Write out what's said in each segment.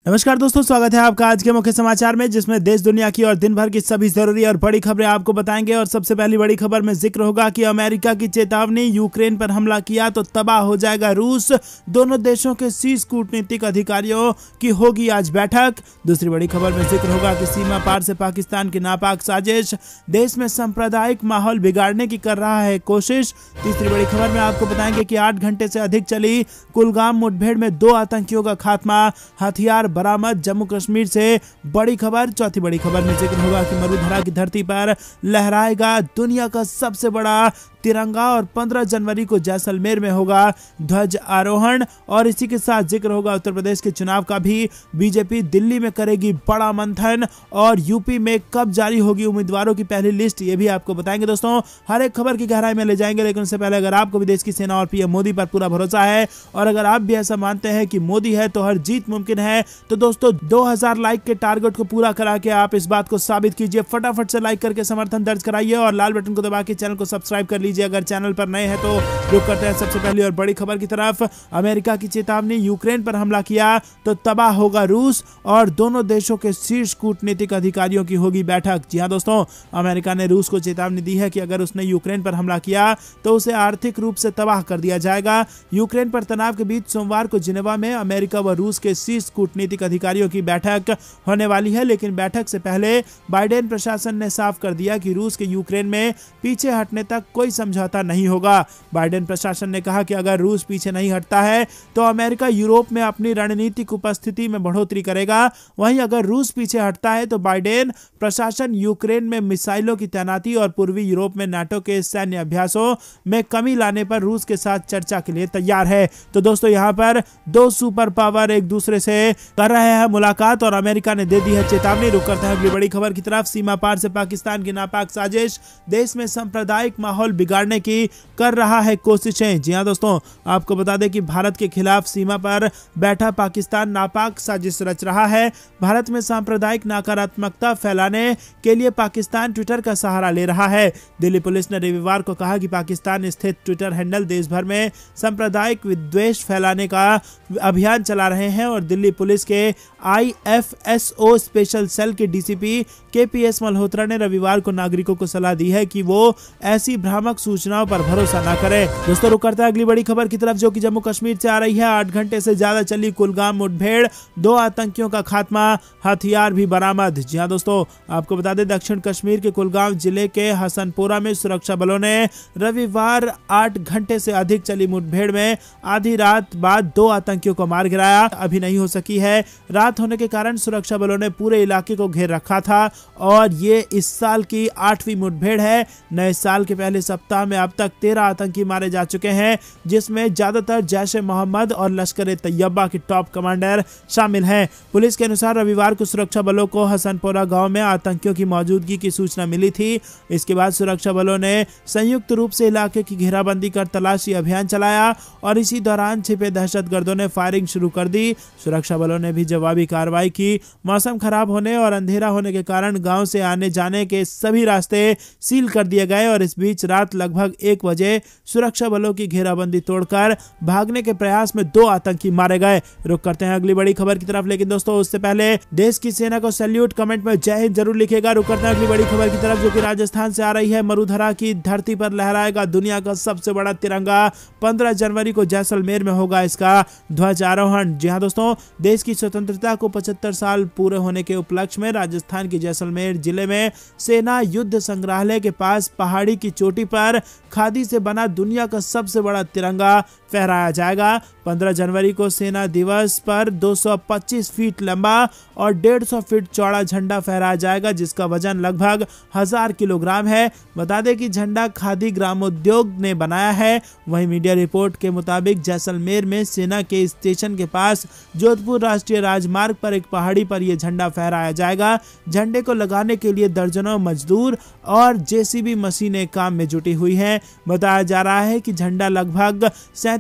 नमस्कार दोस्तों, स्वागत है आपका आज के मुख्य समाचार में, जिसमें देश दुनिया की और दिन भर की सभी जरूरी और बड़ी खबरें आपको बताएंगे। और सबसे पहली बड़ी खबर में जिक्र होगा कि अमेरिका की चेतावनी, यूक्रेन पर हमला किया तो तबाह हो जाएगा रूस। दोनों देशों के शीर्ष कूटनीतिक अधिकारियों की होगी आज बैठक। दूसरी बड़ी खबर में जिक्र होगा कि सीमा पार से पाकिस्तान की नापाक साजिश, देश में सांप्रदायिक माहौल बिगाड़ने की कर रहा है कोशिश। तीसरी बड़ी खबर में आपको बताएंगे कि 8 घंटे से अधिक चली कुलगाम मुठभेड़ में 2 आतंकियों का खात्मा, हथियार बरामद। जम्मू कश्मीर से बड़ी खबर। चौथी बड़ी खबर में जिक्र होगा कि मरुधरा की धरती पर लहराएगा दुनिया का सबसे बड़ा तिरंगा और 15 जनवरी को जैसलमेर में होगा ध्वज आरोहण। और इसी के साथ जिक्र होगा उत्तर प्रदेश के चुनाव का भी। बीजेपी दिल्ली में करेगी बड़ा मंथन और यूपी में कब जारी होगी उम्मीदवारों की पहली लिस्ट, ये भी आपको बताएंगे दोस्तों। हर एक खबर की गहराई में ले जाएंगे, लेकिन उससे पहले अगर आपको भी देश की सेना और पीएम मोदी पर पूरा भरोसा है और अगर आप भी ऐसा मानते हैं कि मोदी है तो हर जीत मुमकिन है, तो दोस्तों 2000 लाइक के टारगेट को पूरा करा के आप इस बात को साबित कीजिए। फटाफट से लाइक करके समर्थन दर्ज कराइए और लाल बटन को दबा के चैनल को सब्सक्राइब कर लीजिए अगर चैनल पर नए हैं तो। रुक करते हैं सबसे पहली और बड़ी खबर की तरफ। अमेरिका की चेतावनी, यूक्रेन पर हमला किया तो तबाह होगा रूस और दोनों देशों के शीर्ष कूटनीतिक अधिकारियों की होगी बैठक। जी हां दोस्तों, अमेरिका ने रूस को चेतावनी दी है कि अगर उसने यूक्रेन पर हमला किया तो उसे आर्थिक रूप से तबाह कर दिया जाएगा। यूक्रेन पर तनाव के बीच सोमवार को जिनेवा में अमेरिका व रूस के शीर्ष कूटनीतिक अधिकारियों की बैठक होने वाली है, लेकिन बैठक से पहले बाइडेन प्रशासन ने साफ कर दिया कि रूस के यूक्रेन में पीछे हटने तक कोई समझौता नहीं होगा। बाइडेन प्रशासन ने कहा कि अगर रूस पीछे नहीं हटता है तो अमेरिका यूरोप में अपनी रणनीतिक उपस्थिति में बढ़ोतरी करेगा। वहीं अगर रूस पीछे हटता है तो बाइडेन प्रशासन यूक्रेन में मिसाइलों की तैनाती और पूर्वी यूरोप में नाटो के सैन्य अभ्यासों में कमी लाने पर रूस के साथ चर्चा के लिए तैयार है। तो दोस्तों यहां पर 2 सुपर पावर एक दूसरे से कर रहे हैं मुलाकात और अमेरिका ने दे दी है चेतावनी। रुक करते हैं अगली बड़ी खबर की तरफ। सीमा पार से पाकिस्तान की नापाक साजिश, देश में सांप्रदायिक माहौल बिगाड़ने की कर रहा है कोशिशें। जी हां दोस्तों, आपको बता दें कि भारत के खिलाफ सीमा पर बैठा पाकिस्तान नापाक साजिश रच रहा है। भारत में सांप्रदायिक नकारात्मकता फैलाने के लिए पाकिस्तान ट्विटर का सहारा ले रहा है। दिल्ली पुलिस ने रविवार को कहा कि पाकिस्तान स्थित ट्विटर हैंडल देश भर में सांप्रदायिक विद्वेष फैलाने का अभियान चला रहे हैं और दिल्ली पुलिस के IFSO स्पेशल सेल के डीसीपी KPS मल्होत्रा ने रविवार को नागरिकों को सलाह दी है कि वो ऐसी भ्रामक सूचनाओं पर भरोसा न करें। दोस्तों रुक करते हैं अगली बड़ी खबर की तरफ, जो कि जम्मू कश्मीर से आ रही है। 8 घंटे से ज्यादा चली कुलगाम मुठभेड़, 2 आतंकियों का खात्मा, हथियार भी बरामद। जी हां दोस्तों, आपको बता दें दक्षिण कश्मीर के कुलगाम जिले के हसनपुरा में सुरक्षा बलों ने रविवार 8 घंटे से अधिक चली मुठभेड़ में आधी रात बाद 2 आतंकियों को मार गिराया। अभी नहीं हो सकी है। रात होने के कारण सुरक्षा बलों ने पूरे इलाके को घेर रखा था और ये इस साल की 8वीं मुठभेड़ है। नए साल के पहले सप्ताह में अब तक 13 आतंकी मारे जा चुके हैं, जिसमें ज्यादातर जैश ए मोहम्मद और लश्कर तैयबा के टॉप कमांडर शामिल हैं। पुलिस के अनुसार रविवार को सुरक्षा बलों को हसनपुरा गांव में आतंकियों की मौजूदगी की सूचना मिली थी। इसके बाद सुरक्षा बलों ने संयुक्त रूप से इलाके की घेराबंदी कर तलाशी अभियान चलाया और इसी दौरान छिपे दहशतगर्दों ने फायरिंग शुरू कर दी। सुरक्षा बलों ने भी जवाबी कार्रवाई की। मौसम खराब होने और अंधेरा होने के कारण गांव से आने जाने के सभी रास्ते सील कर दिए गए और इस बीच रात लगभग 1 बजे सुरक्षा बलों की घेराबंदी तोड़कर भागने के प्रयास में 2 आतंकी मारे गए। रुक करते हैं अगली बड़ी खबर की तरफ, लेकिन दोस्तों उससे पहले देश की सेना को सैल्यूट, कमेंट में जय हिंद जरूर लिखेगा। रुक करते हैं अगली बड़ी खबर की तरफ, जो कि राजस्थान से आ रही है। मरुधरा की धरती पर लहराएगा दुनिया का सबसे बड़ा तिरंगा। 15 जनवरी को जैसलमेर में होगा इसका ध्वज आरोहण। जी हां दोस्तों, देश की स्वतंत्रता को 75 साल पूरे होने के उपलक्ष्य में राजस्थान के जैसलमेर जिले में सेना युद्ध संग्रहालय के पास पहाड़ी की चोटी पर खादी से बना दुनिया का सबसे बड़ा तिरंगा फहराया जाएगा। 15 जनवरी को सेना दिवस पर 225 फीट लंबा और 150 फीट चौड़ा झंडा फहराया जाएगा, जिसका वजन लगभग 1000 किलोग्राम है। बता दें कि झंडा खादी ग्रामोद्योग ने बनाया है। वहीं मीडिया रिपोर्ट के मुताबिक जैसलमेर में सेना के स्टेशन के पास जोधपुर राष्ट्रीय राजमार्ग पर एक पहाड़ी पर यह झंडा फहराया जाएगा। झंडे को लगाने के लिए दर्जनों मजदूर और JCB मशीनें काम में जुटी हुई हैं। बताया जा रहा है कि झंडा लगभग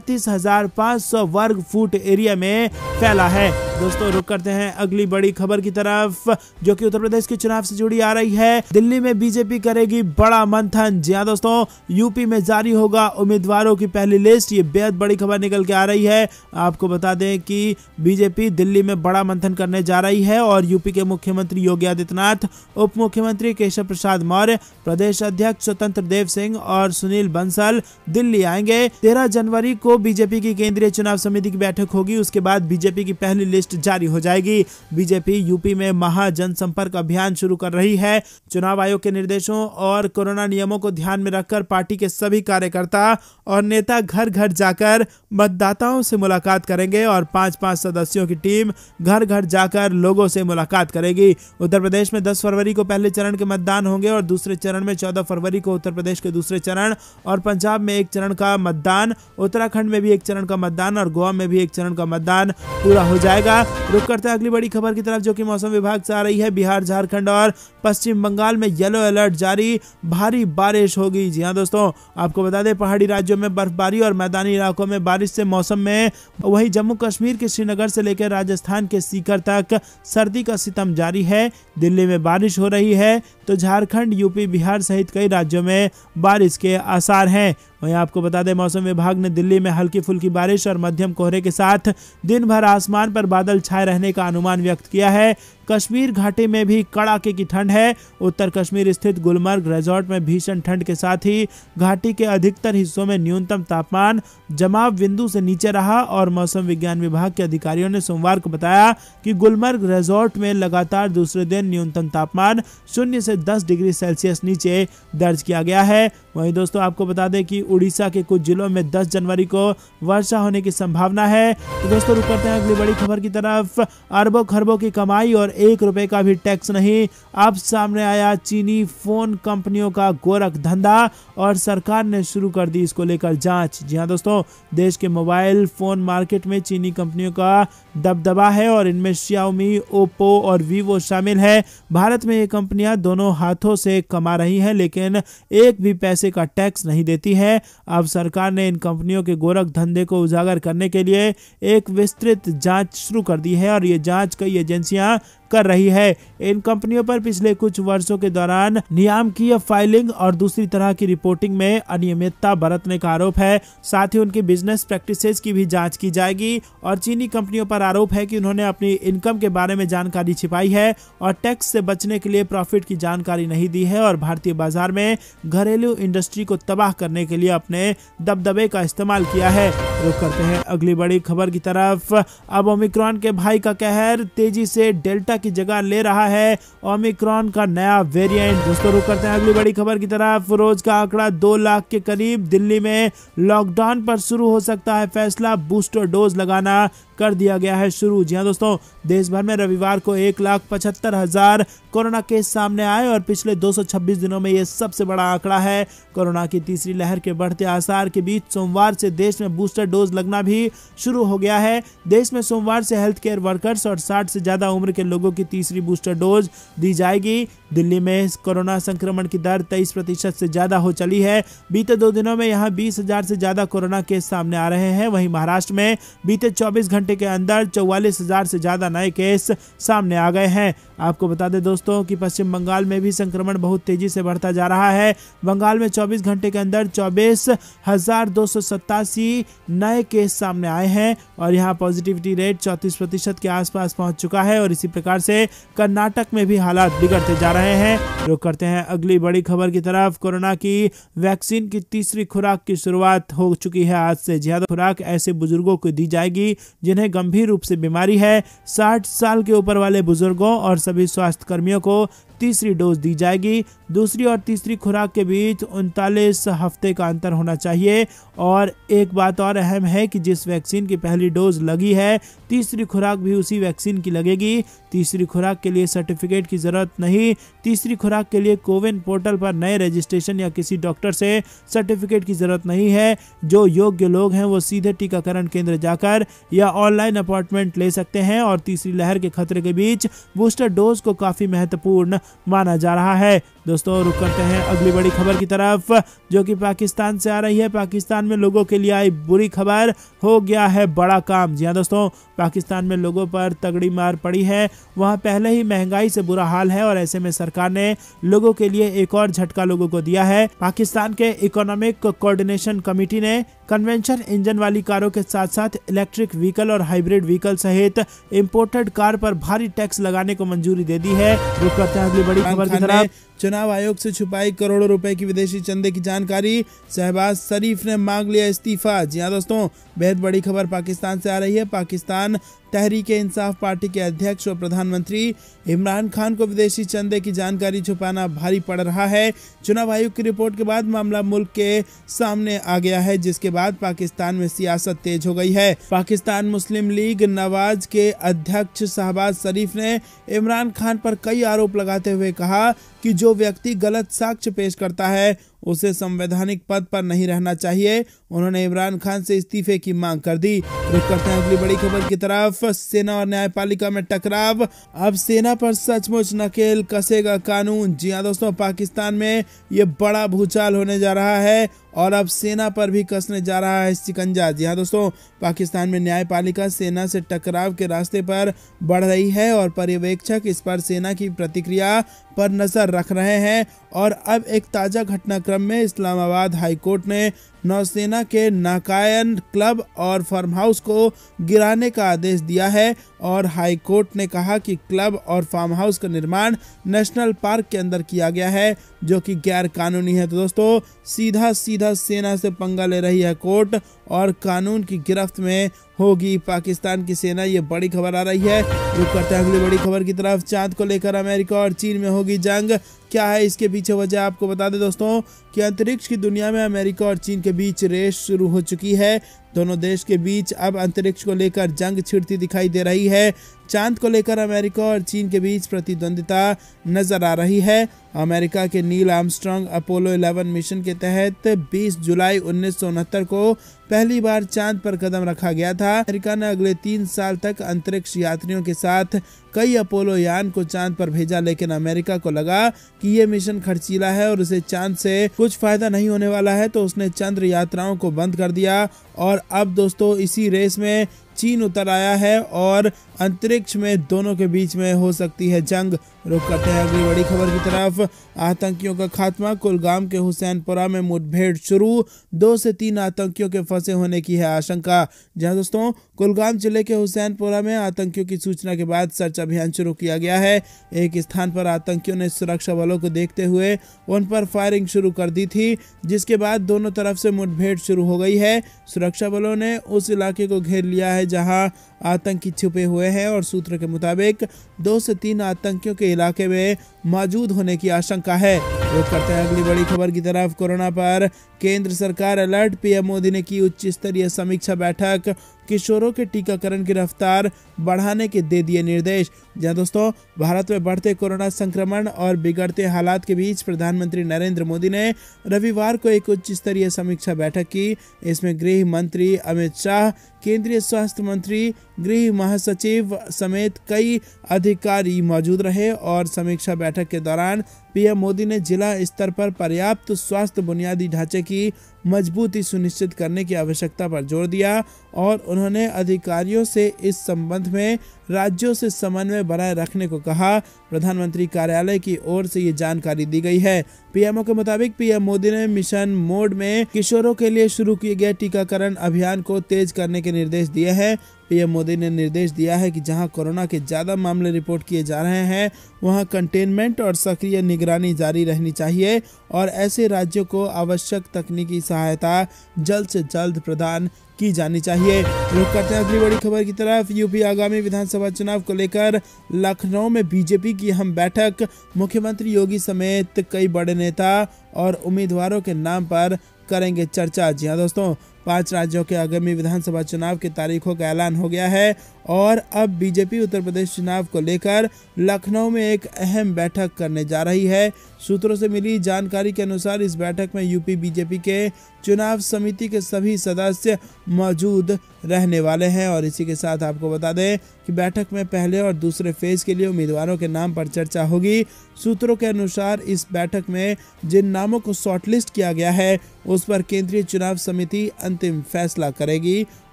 36,500 वर्ग फुट एरिया में फैला है। दोस्तों रुक करते हैं अगली बड़ी खबर की तरफ, जो कि उत्तर प्रदेश के चुनाव से जुड़ी आ रही है। दिल्ली में बीजेपी करेगी बड़ा मंथन। जी हां दोस्तों, यूपी में जारी होगा उम्मीदवारों की पहली लिस्ट। ये बेहद बड़ी खबर निकल के आ रही है। आपको बता दें कि बीजेपी दिल्ली में बड़ा मंथन करने जा रही है और यूपी के मुख्यमंत्री योगी आदित्यनाथ, उप मुख्यमंत्री केशव प्रसाद मौर्य, प्रदेश अध्यक्ष स्वतंत्र देव सिंह और सुनील बंसल दिल्ली आएंगे। 13 जनवरी को बीजेपी की केंद्रीय चुनाव समिति की बैठक होगी। उसके बाद बीजेपी की पहली लिस्ट जारी हो जाएगी। बीजेपी यूपी में महा जनसंपर्क अभियान शुरू कर रही है। चुनाव आयोग के निर्देशों और कोरोना नियमों को ध्यान में रखकर पार्टी के सभी कार्यकर्ता और नेता घर घर जाकर मतदाताओं से मुलाकात करेंगे और 5-5 सदस्यों की टीम घर घर जाकर लोगों से मुलाकात करेगी। उत्तर प्रदेश में 10 फरवरी को पहले चरण के मतदान होंगे और दूसरे चरण में 14 फरवरी को उत्तर प्रदेश के दूसरे चरण और पंजाब में 1 चरण का मतदान, उत्तराखंड में भी 1 चरण का मतदान और गोवा में भी 1 चरण का मतदान पूरा हो जाएगा। रुक करते हैं अगली बड़ी खबर की तरफ, जो कि मौसम विभाग से आ रही है। बिहार, झारखंड और पश्चिम बंगाल में येलो अलर्ट जारी, भारी बारिश होगी। जी हां दोस्तों, आपको बता दें पहाड़ी राज्यों में बर्फबारी और मैदानी इलाकों में बारिश से मौसम में वही जम्मू कश्मीर के श्रीनगर से लेकर राजस्थान के सीकर तक सर्दी का सितम जारी है। दिल्ली में बारिश हो रही है तो झारखंड, यूपी, बिहार सहित कई राज्यों में बारिश के आसार हैं। वहीं आपको बता दें मौसम विभाग ने दिल्ली में हल्की फुल्की बारिश और मध्यम कोहरे के साथ दिन भर आसमान पर बादल छाए रहने का अनुमान व्यक्त किया है। कश्मीर घाटी में भी कड़ाके की ठंड है। उत्तर कश्मीर स्थित गुलमर्ग रिजॉर्ट में भीषण ठंड के साथ ही घाटी के अधिकतर हिस्सों में न्यूनतम तापमान जमाव बिंदु से नीचे रहा और मौसम विज्ञान विभाग के अधिकारियों ने सोमवार को बताया कि गुलमर्ग रिजॉर्ट में लगातार दूसरे दिन न्यूनतम तापमान 0 से 10 डिग्री सेल्सियस नीचे दर्ज किया गया है। वहीं दोस्तों आपको बता दें कि उड़ीसा के कुछ जिलों में 10 जनवरी को वर्षा होने की संभावना है। तो दोस्तों रुक करते हैं अगली बड़ी खबर की तरफ। अरबों खरबों की कमाई और 1 रुपए का भी टैक्स नहीं, अब सामने आया चीनी फोन कंपनियों का गोरख धंधा और सरकार ने शुरू कर दी इसको लेकर जांच। जी हां दोस्तों, देश के मोबाइल फोन मार्केट में चीनी कंपनियों का दबदबा है और इनमें Xiaomi, ओप्पो और वीवो शामिल है। भारत में ये कंपनियां दोनों हाथों से कमा रही हैं लेकिन एक भी पैसे का टैक्स नहीं देती है। अब सरकार ने इन कंपनियों के गोरख धंधे को उजागर करने के लिए एक विस्तृत जांच शुरू कर दी है और ये जांच कई एजेंसियां कर रही है। इन कंपनियों पर पिछले कुछ वर्षों के दौरान नियामकीय फाइलिंग और दूसरी तरह की रिपोर्टिंग में अनियमितता बरतने का आरोप है। साथ ही उनकी बिजनेस प्रैक्टिसेस की भी जांच की जाएगी और चीनी कंपनियों पर आरोप है कि उन्होंने अपनी इनकम के बारे में जानकारी छिपाई है और टैक्स से बचने के लिए प्रॉफिट की जानकारी नहीं दी है और भारतीय बाजार में घरेलू इंडस्ट्री को तबाह करने के लिए अपने दबदबे का इस्तेमाल किया है। रुक करते हैं अगली बड़ी खबर की तरफ। अब ओमिक्रॉन के भाई का कहर तेजी से डेल्टा की जगह ले रहा है ओमिक्रॉन का नया वेरिएंट। दोस्तों रुक करते हैं अगली बड़ी खबर की तरफ। रोज का आंकड़ा 2 लाख के करीब। दिल्ली में लॉकडाउन पर शुरू हो सकता है फैसला, बूस्टर डोज लगाना कर दिया गया है शुरू। जी हां दोस्तों, देश भर में रविवार को 1,75,000 कोरोना केस सामने आए और पिछले 226 दिनों में यह सबसे बड़ा आंकड़ा है। कोरोना की तीसरी लहर के बढ़ते आसार के बीच सोमवार से देश में बूस्टर डोज लगना भी शुरू हो गया है। देश में सोमवार से हेल्थ केयर वर्कर्स और 60 से ज्यादा उम्र के लोगों की तीसरी बूस्टर डोज दी जाएगी। दिल्ली में कोरोना संक्रमण की दर 23% से ज्यादा हो चली है। बीते 2 दिनों में यहां 20,000 से ज्यादा कोरोना केस सामने आ रहे हैं। वहीं महाराष्ट्र में बीते 24 घंटे के अंदर 44,000 से ज्यादा नए केस सामने आ गए हैं। आपको बता दें दोस्तों कि पश्चिम बंगाल में भी संक्रमण बहुत तेजी से बढ़ता जा रहा है। बंगाल में 24 घंटे के अंदर 24,287 नए केस सामने आए हैं और यहां पॉजिटिविटी रेट 34% के आसपास पहुंच चुका है और इसी प्रकार से कर्नाटक में भी हालात बिगड़ते जा रहे हैं। रुक करते हैं अगली बड़ी खबर की तरफ। कोरोना की वैक्सीन की तीसरी खुराक की शुरुआत हो चुकी है आज से। ज्यादा खुराक ऐसे बुजुर्गों को दी जाएगी जिन्हें गंभीर रूप से बीमारी है। 60 साल के ऊपर वाले बुजुर्गों और सभी स्वास्थ्य कर्मियों को तीसरी डोज दी जाएगी। दूसरी और तीसरी खुराक के बीच 39 हफ्ते का अंतर होना चाहिए। और एक बात और अहम है कि जिस वैक्सीन की पहली डोज लगी है, तीसरी खुराक भी उसी वैक्सीन की लगेगी। तीसरी खुराक के लिए सर्टिफिकेट की जरूरत नहीं। तीसरी खुराक के लिए कोविन पोर्टल पर नए रजिस्ट्रेशन या किसी डॉक्टर से सर्टिफिकेट की जरूरत नहीं है। जो योग्य लोग हैं वो सीधे टीकाकरण केंद्र जाकर या ऑनलाइन अपॉइंटमेंट ले सकते हैं और तीसरी लहर के खतरे के बीच बूस्टर डोज को काफी महत्वपूर्ण माना जा रहा है। दोस्तों रुक करते हैं अगली बड़ी खबर की तरफ, जो कि पाकिस्तान से आ रही है। पाकिस्तान में लोगों के लिए आई बुरी खबर, हो गया है बड़ा काम। जी हाँ दोस्तों, पाकिस्तान में लोगों पर तगड़ी मार पड़ी है। वहां पहले ही महंगाई से बुरा हाल है और ऐसे में सरकार ने लोगों के लिए एक और झटका लोगों को दिया है। पाकिस्तान के इकोनॉमिक कोऑर्डिनेशन कमेटी ने कन्वेंशन इंजन वाली कारों के साथ साथ इलेक्ट्रिक व्हीकल और हाइब्रिड व्हीकल सहित इंपोर्टेड कार पर भारी टैक्स लगाने को मंजूरी दे दी है। रुक करते हैं अगली बड़ी खबर की तरफ। चुनाव आयोग से छुपाई करोड़ों रुपए की विदेशी चंदे की जानकारी, शहबाज शरीफ ने मांग लिया इस्तीफा। जी हाँ दोस्तों, बेहद बड़ी खबर पाकिस्तान से आ रही है। पाकिस्तान तहरीक-ए-इंसाफ पार्टी के अध्यक्ष और प्रधानमंत्री इमरान खान को विदेशी चंदे की जानकारी छुपाना भारी पड़ रहा है। चुनाव आयोग की रिपोर्ट के बाद मामला मुल्क के सामने आ गया है, जिसके बाद पाकिस्तान में सियासत तेज हो गई है। पाकिस्तान मुस्लिम लीग नवाज के अध्यक्ष शहबाज शरीफ ने इमरान खान पर कई आरोप लगाते हुए कहा कि जो व्यक्ति गलत साक्ष्य पेश करता है उसे संवैधानिक पद पर नहीं रहना चाहिए। उन्होंने इमरान खान से इस्तीफे की मांग कर दी। रुक करते हैं अगली बड़ी खबर की तरफ। सेना और न्यायपालिका में टकराव, अब सेना पर सचमुच नकेल कसेगा कानून। जी हाँ दोस्तों, पाकिस्तान में ये बड़ा भूचाल होने जा रहा है और अब सेना पर भी कसने जा रहा है शिकंजा। जी हाँ दोस्तों, पाकिस्तान में न्यायपालिका सेना से टकराव के रास्ते पर बढ़ रही है और पर्यवेक्षक इस पर सेना की प्रतिक्रिया पर नजर रख रहे हैं। और अब एक ताजा घटनाक्रम में इस्लामाबाद हाई कोर्ट ने नौसेना के नाकायन क्लब और फार्म हाउस को गिराने का आदेश दिया है और हाई कोर्ट ने कहा कि क्लब और फार्म हाउस का निर्माण नेशनल पार्क के अंदर किया गया है, जो कि गैर कानूनी है। तो दोस्तों, सीधा सेना से पंगा ले रही है कोर्ट और कानून की गिरफ्त में होगी पाकिस्तान की सेना। ये बड़ी खबर आ रही है। रुक करते हैं अगली बड़ी खबर की तरफ। चांद को लेकर अमेरिका और चीन में होगी जंग, क्या है इसके पीछे वजह, आपको बता दें दोस्तों कि अंतरिक्ष की दुनिया में अमेरिका और चीन के बीच रेस शुरू हो चुकी है। दोनों देश के बीच अब अंतरिक्ष को लेकर जंग छिड़ती दिखाई दे रही है। चांद को लेकर अमेरिका और चीन के बीच प्रतिद्वंदिता नजर आ रही है। अमेरिका के नील आर्मस्ट्रांग अपोलो 11 मिशन के तहत 20 जुलाई 1969 को पहली बार चांद पर कदम रखा गया था। अमेरिका ने अगले 3 साल तक अंतरिक्ष यात्रियों के साथ कई अपोलो यान को चांद पर भेजा, लेकिन अमेरिका को लगा कि ये मिशन खर्चीला है और उसे चांद से कुछ फायदा नहीं होने वाला है, तो उसने चंद्र यात्राओं को बंद कर दिया। और अब दोस्तों इसी रेस में चीन उतर आया है और अंतरिक्ष में दोनों के बीच में हो सकती है जंग। रुक करते हैं अगली बड़ी खबर की तरफ। आतंकियों का खात्मा, कुलगाम के हुसैनपुरा में मुठभेड़ शुरू, 2 से 3 आतंकियों के फंसे होने की है आशंका। जहां दोस्तों कुलगाम जिले के हुसैनपुरा में आतंकियों की सूचना के बाद सर्च अभियान शुरू किया गया है। एक स्थान पर आतंकियों ने सुरक्षा बलों को देखते हुए उन पर फायरिंग शुरू कर दी थी, जिसके बाद दोनों तरफ से मुठभेड़ शुरू हो गई है। सुरक्षा बलों ने उस इलाके को घेर लिया है जहां आतंकी छुपे हुए हैं और सूत्रों के मुताबिक 2 से 3 आतंकियों के इलाके में मौजूद होने की आशंका है। रुक करते हैं अगली बड़ी खबर की तरफ। कोरोना पर केंद्र सरकार अलर्ट, पीएम मोदी ने की उच्च स्तरीय समीक्षा बैठक, किशोरों के टीकाकरण की रफ्तार बढ़ाने के दे दिए निर्देश। जहां दोस्तों भारत में बढ़ते कोरोना संक्रमण और बिगड़ते हालात के बीच प्रधानमंत्री नरेंद्र मोदी ने रविवार को एक उच्च स्तरीय समीक्षा बैठक की। इसमें गृह मंत्री अमित शाह, केंद्रीय स्वास्थ्य मंत्री, गृह महासचिव समेत कई अधिकारी मौजूद रहे और समीक्षा बैठक के दौरान पीएम मोदी ने जिला स्तर पर पर्याप्त स्वास्थ्य बुनियादी ढांचे की मजबूती सुनिश्चित करने की आवश्यकता पर जोर दिया और उन्होंने अधिकारियों से इस संबंध में राज्यों से समन्वय बनाए रखने को कहा। प्रधानमंत्री कार्यालय की ओर से ये जानकारी दी गई है। पीएमओ के मुताबिक पीएम मोदी ने मिशन मोड में किशोरों के लिए शुरू किए गए टीकाकरण अभियान को तेज करने के निर्देश दिए हैं। पीएम मोदी ने निर्देश दिया है कि जहां कोरोना के ज्यादा मामले रिपोर्ट किए जा रहे हैं वहां कंटेनमेंट और सक्रिय निगरानी जारी रहनी चाहिए और ऐसे राज्यों को आवश्यक तकनीकी सहायता जल्द से जल्द प्रदान की जानी चाहिए। रुक करते हैं अगली बड़ी खबर की तरफ। यूपी आगामी विधानसभा चुनाव को लेकर लखनऊ में बीजेपी की अहम बैठक, मुख्यमंत्री योगी समेत कई बड़े नेता और उम्मीदवारों के नाम पर करेंगे चर्चा। जी हाँ दोस्तों, 5 राज्यों के आगामी विधानसभा चुनाव की तारीखों का ऐलान हो गया है और अब बीजेपी उत्तर प्रदेश चुनाव को लेकर लखनऊ में एक अहम बैठक करने जा रही है। सूत्रों से मिली जानकारी के अनुसार इस बैठक में यूपी बीजेपी के चुनाव समिति के सभी सदस्य मौजूद रहने वाले हैं और इसी के साथ आपको बता दें कि बैठक में पहले और दूसरे फेज के लिए उम्मीदवारों के नाम पर चर्चा होगी। सूत्रों के अनुसार इस बैठक में जिन नामों को शॉर्टलिस्ट किया गया है उस पर केंद्रीय चुनाव समिति अंतिम फैसला करेगी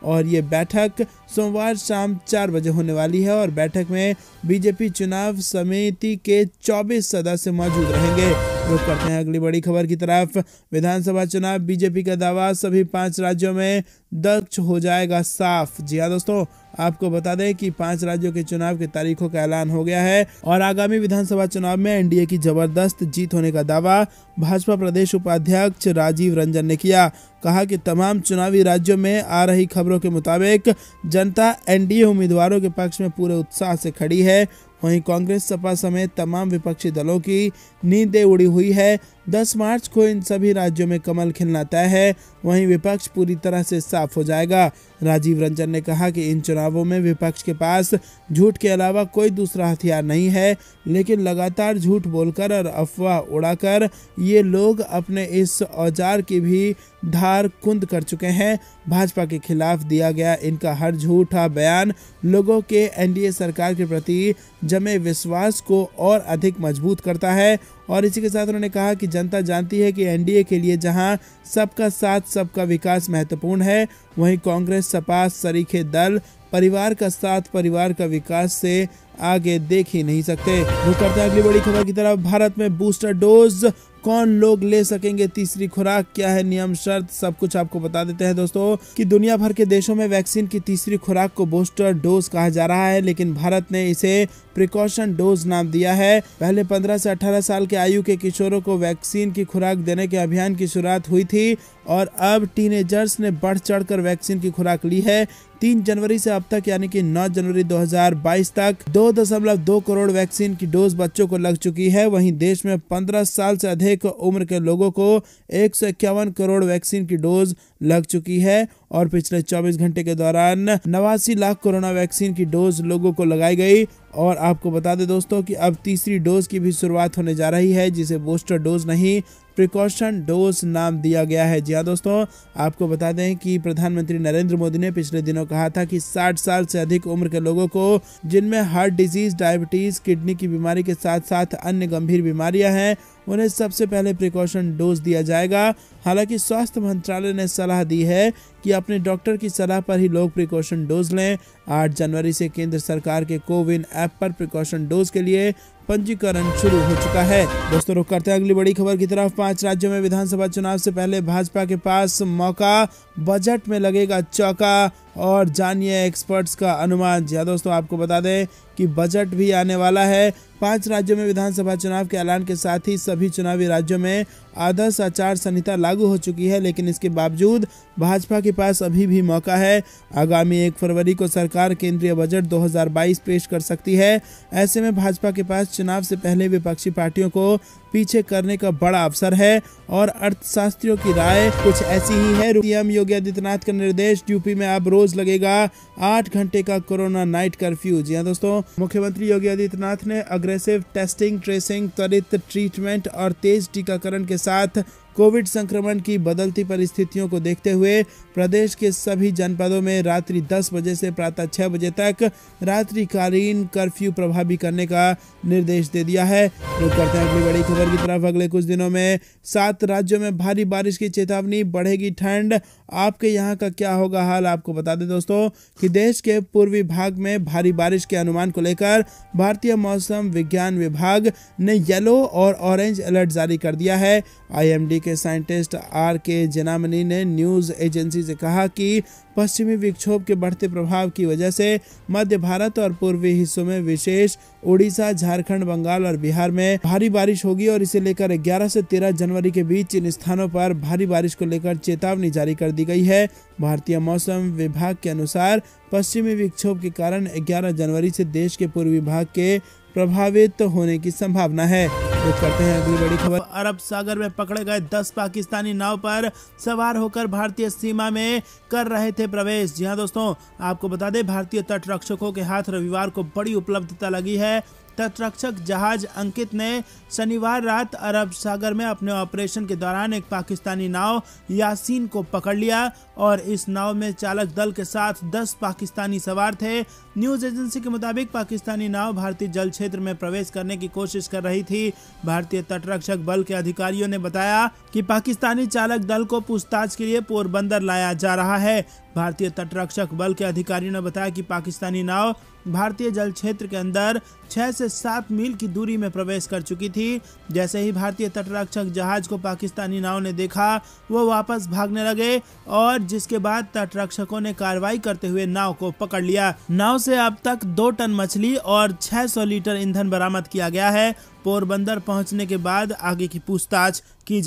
और ये बैठक सोमवार शाम 4 बजे होने वाली है और बैठक में बीजेपी चुनाव समिति के 24 सदस्य मौजूद रहेंगे। रुक करते हैं अगली बड़ी खबर की तरफ। विधानसभा चुनाव बीजेपी का दावा सभी 5 राज्यों में दर्ज हो जाएगा साफ। जी हाँ दोस्तों, आपको बता दें कि 5 राज्यों के चुनाव की तारीखों का ऐलान हो गया है और आगामी विधानसभा चुनाव में एनडीए की जबरदस्त जीत होने का दावा भाजपा प्रदेश उपाध्यक्ष राजीव रंजन ने किया। कहा कि तमाम चुनावी राज्यों में आ रही खबरों के मुताबिक जनता एनडीए उम्मीदवारों के पक्ष में पूरे उत्साह से खड़ी है। वहीं कांग्रेस सपा समेत तमाम विपक्षी दलों की नींदें उड़ी हुई है। 10 मार्च को इन सभी राज्यों में कमल खिलना तय है। वहीं विपक्ष पूरी तरह से साफ हो जाएगा। राजीव रंजन ने कहा कि इन चुनावों में विपक्ष के पास झूठ के अलावा कोई दूसरा हथियार नहीं है, लेकिन लगातार झूठ बोलकर और अफवाह उड़ाकर ये लोग अपने इस औजार की भी धार कुंद कर चुके हैं। भाजपा के खिलाफ दिया गया इनका हर झूठा बयान लोगों के एनडीए सरकार के प्रति जमे विश्वास को और अधिक मजबूत करता है और इसी के साथ उन्होंने कहा कि जनता जानती है कि एनडीए के लिए जहां सबका साथ सबका विकास महत्वपूर्ण है, वहीं कांग्रेस सपा सरीखे दल परिवार का साथ परिवार का विकास से आगे देख ही नहीं सकते। रुक करते हैं अगली बड़ी खबर की तरफ। भारत में बूस्टर डोज कौन लोग ले सकेंगे तीसरी खुराक, क्या है नियम शर्त, सब कुछ आपको बता देते हैं दोस्तों कि दुनिया भर के देशों में वैक्सीन की तीसरी खुराक को बूस्टर डोज कहा जा रहा है, लेकिन भारत ने इसे प्रिकॉशन डोज नाम दिया है। पहले 15 से 18 साल के आयु के किशोरों को वैक्सीन की खुराक देने के अभियान की शुरुआत हुई थी और अब टीनेजर्स ने बढ़ चढ़कर वैक्सीन की खुराक ली है। 3 जनवरी से अब तक यानी कि 9 जनवरी 2022 तक 2.2 करोड़ वैक्सीन की डोज बच्चों को लग चुकी है। वहीं देश में 15 साल से अधिक उम्र के लोगों को 151 करोड़ वैक्सीन की डोज लग चुकी है और पिछले 24 घंटे के दौरान 89 लाख कोरोना वैक्सीन की डोज लोगों को लगाई गई। और आपको बता दें दोस्तों कि अब तीसरी डोज की भी शुरुआत होने जा रही है, जिसे बूस्टर डोज नहीं प्रिकॉशन डोज नाम दिया गया है। जी हाँ दोस्तों, आपको बता दें कि प्रधानमंत्री नरेंद्र मोदी ने पिछले दिनों कहा था कि 60 साल से अधिक उम्र के लोगों को जिनमें हार्ट डिजीज, डायबिटीज, किडनी की बीमारी के साथ साथ अन्य गंभीर बीमारियां हैं, उन्हें सबसे पहले प्रिकॉशन डोज दिया जाएगा। हालांकि स्वास्थ्य मंत्रालय ने सलाह दी है कि अपने डॉक्टर की सलाह पर ही लोग प्रिकॉशन डोज लें। 8 जनवरी से केंद्र सरकार के कोविन ऐप पर प्रिकॉशन डोज के लिए पंजीकरण शुरू हो चुका है। दोस्तों रुक करते हैं अगली बड़ी खबर की तरफ। 5 राज्यों में विधानसभा चुनाव से पहले भाजपा के पास मौका, बजट में लगेगा चौका और जानिए एक्सपर्ट्स का अनुमान। जी दोस्तों, आपको बता दें कि बजट भी आने वाला है। 5 राज्यों में विधानसभा चुनाव के ऐलान के साथ ही सभी चुनावी राज्यों में आदर्श आचार संहिता लागू हो चुकी है, लेकिन इसके बावजूद भाजपा के पास अभी भी मौका है। आगामी 1 फरवरी को सरकार केंद्रीय बजट 2022 पेश कर सकती है। ऐसे में भाजपा के पास चुनाव से पहले विपक्षी पार्टियों को पीछे करने का बड़ा अवसर है और अर्थशास्त्रियों की राय कुछ ऐसी ही है। सीएम योगी आदित्यनाथ का निर्देश, यूपी में अब रोज लगेगा 8 घंटे का कोरोना नाइट कर्फ्यू। जी हाँ दोस्तों, मुख्यमंत्री योगी आदित्यनाथ ने अग्रेसिव टेस्टिंग, ट्रेसिंग, त्वरित ट्रीटमेंट और तेज टीकाकरण के साथ कोविड संक्रमण की बदलती परिस्थितियों को देखते हुए प्रदेश के सभी जनपदों में रात्रि 10 बजे से प्रातः 6 बजे तक रात्रिकालीन कर्फ्यू प्रभावी करने का निर्देश दे दिया है। रुक करते हैं अगली बड़ी खबर की तरफ। अगले कुछ दिनों में 7 राज्यों में भारी बारिश की चेतावनी, बढ़ेगी ठंड। आपके यहाँ का क्या होगा हाल, आपको बता दें दोस्तों कि देश के पूर्वी भाग में भारी बारिश के अनुमान को लेकर भारतीय मौसम विज्ञान विभाग ने येलो और ऑरेंज अलर्ट जारी कर दिया है। आईएमडी के साइंटिस्ट आर.के. जेनामनी ने न्यूज एजेंसी से कहा कि पश्चिमी विक्षोभ के बढ़ते प्रभाव की वजह से मध्य भारत और पूर्वी हिस्सों में विशेष उड़ीसा, झारखंड, बंगाल और बिहार में भारी बारिश होगी और इसे लेकर 11 से 13 जनवरी के बीच इन स्थानों पर भारी बारिश को लेकर चेतावनी जारी कर दी गई है। भारतीय मौसम विभाग के अनुसार पश्चिमी विक्षोभ के कारण 11 जनवरी से देश के पूर्वी भाग के प्रभावित होने की संभावना है। देख करते हैं अगली बड़ी खबर। अरब सागर में पकड़े गए 10 पाकिस्तानी नाव पर सवार होकर भारतीय सीमा में कर रहे थे प्रवेश। जी हां दोस्तों, आपको बता दें भारतीय तटरक्षकों के हाथ रविवार को बड़ी उपलब्धता लगी है। तटरक्षक जहाज अंकित ने शनिवार रात अरब सागर में अपने ऑपरेशन के दौरान एक पाकिस्तानी नाव यासीन को पकड़ लिया और इस नाव में चालक दल के साथ 10 पाकिस्तानी सवार थे। न्यूज एजेंसी के मुताबिक पाकिस्तानी नाव भारतीय जल क्षेत्र में प्रवेश करने की कोशिश कर रही थी। भारतीय तटरक्षक बल के अधिकारियों ने बताया कि पाकिस्तानी चालक दल को पूछताछ के लिए पोरबंदर लाया जा रहा है। भारतीय तटरक्षक बल के अधिकारियों ने बताया कि पाकिस्तानी नाव भारतीय जल क्षेत्र के अंदर 6 से 7 मील की दूरी में प्रवेश कर चुकी थी। जैसे ही भारतीय तटरक्षक जहाज को पाकिस्तानी नाव ने देखा, वो वापस भागने लगे और जिसके बाद तटरक्षकों ने कार्रवाई करते हुए नाव को पकड़ लिया। नाव से अब तक 2 टन मछली और 600 लीटर ईंधन बरामद किया गया है। पोरबंदर पहुंचने के बाद आगे की पूछताछ की